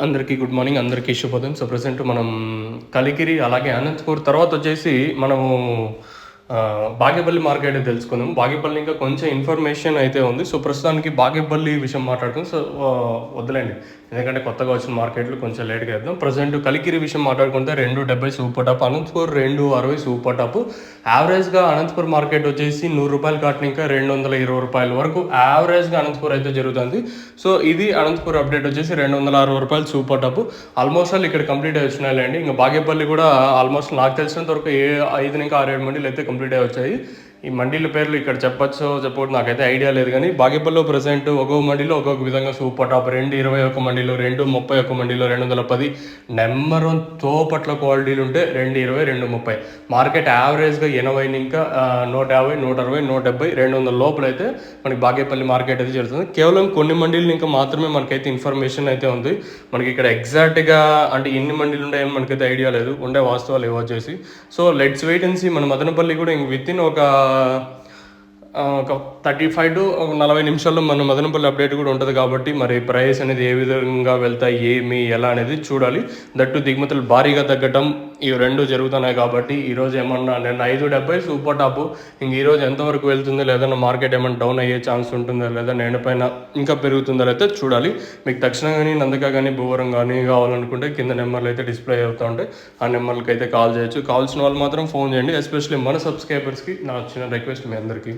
అందరికీ good morning. అందరికీ శుభోదయం. సో ప్రెజెంట్ మనం కలికిరి అలాగే అనంతపూర్ తర్వాత వచ్చేసి మనము బాగేపల్లి మార్కెట్ తెలుసుకుందాం. బాగేపల్లి ఇంకా కొంచెం ఇన్ఫర్మేషన్ అయితే ఉంది. సో ప్రస్తుతానికి బాగేపల్లి విషయం మాట్లాడుకుందాం. సో వద్దులేండి, ఎందుకంటే కొత్తగా వచ్చిన మార్కెట్లు కొంచెం లేట్గా వేద్దాం. ప్రజెంట్ కలికిరి విషయం మాట్లాడుకుంటే 270 super top, Anantapur 260 super top. యావరేజ్గా అనంతపూర్ మార్కెట్ వచ్చేసి 100 రూపాయలు కాటిన ఇంకా 220 రూపాయల వరకు యావరేజ్గా అనంతపూర్ అయితే జరుగుతుంది. సో ఇది అనంతపూర్ అప్డేట్ వచ్చేసి 260 రూపాయలు సూపర్ టాప్. ఆల్మోస్ట్ ఆల్ ఇక్కడ కంప్లీట్ అయి వచ్చినాయండి. ఇంకా బాగేపల్లి కూడా ఆల్మోస్ట్ నాకు తెలిసినంత వరకు 5 ఇంకా 6-7 మండీలు అయితే కంప్లీట్ అయి వచ్చాయి. ఈ మండీల పేర్లు ఇక్కడ చెప్పకూడదు, నాకైతే ఐడియా లేదు. కానీ బాగేపల్లిలో ప్రజెంట్ ఒక్కొక్క మండీలో ఒక్కొక్క విధంగా సూపర్ టాప్. 221 మండీలో, 231 మండీలో, 210 నెంబర్ 1 తోపట్ల క్వాలిటీలు ఉంటే 220, 230. మార్కెట్ యావరేజ్గా 80 ఇంకా 150, 160, 170, 200 లోపల అయితే మనకి బాగేపల్లి మార్కెట్ అయితే జరుగుతుంది. కేవలం కొన్ని మండీలు ఇంకా మాత్రమే మనకైతే ఇన్ఫర్మేషన్ అయితే ఉంది. మనకి ఇక్కడ ఎగ్జాక్ట్గా అంటే ఎన్ని మండీలు ఉంటాయని మనకైతే ఐడియా లేదు, ఉండే వాస్తవాలు ఏవో వచ్చేసి. So let's wait and see. మన మదనపల్లి కూడా ఇంక విత్ ఇన్ ఒక 35 to 40 నిమిషాల్లో మన మదనపల్లి అప్డేట్ కూడా ఉంటుంది. కాబట్టి మరి ప్రైస్ అనేది ఏ విధంగా వెళ్తాయి, ఏమి ఎలా అనేది చూడాలి. దట్టు దిగుమతులు భారీగా తగ్గటం ఇవి రెండు జరుగుతున్నాయి. కాబట్టి ఈరోజు ఏమన్నా నేను 570 సూపర్ టాప్, ఇంక ఈరోజు ఎంతవరకు వెళ్తుందో, లేదన్నా మార్కెట్ ఏమైనా డౌన్ అయ్యే ఛాన్స్ ఉంటుందో, లేదా నేను పైన ఇంకా పెరుగుతుందో అయితే చూడాలి. మీకు తక్షణం కానీ నందక కానీ భూవరం కానీ కావాలనుకుంటే కింద నెంబర్లు అయితే డిస్ప్లే అవుతూ ఉంటాయి. ఆ నెంబర్లకి అయితే కాల్ చేయొచ్చు. కావాల్సిన వాళ్ళు మాత్రం ఫోన్ చేయండి. ఎస్పెషల్లీ మన సబ్స్క్రైబర్స్కి నా చిన్న రిక్వెస్ట్ మీ అందరికీ.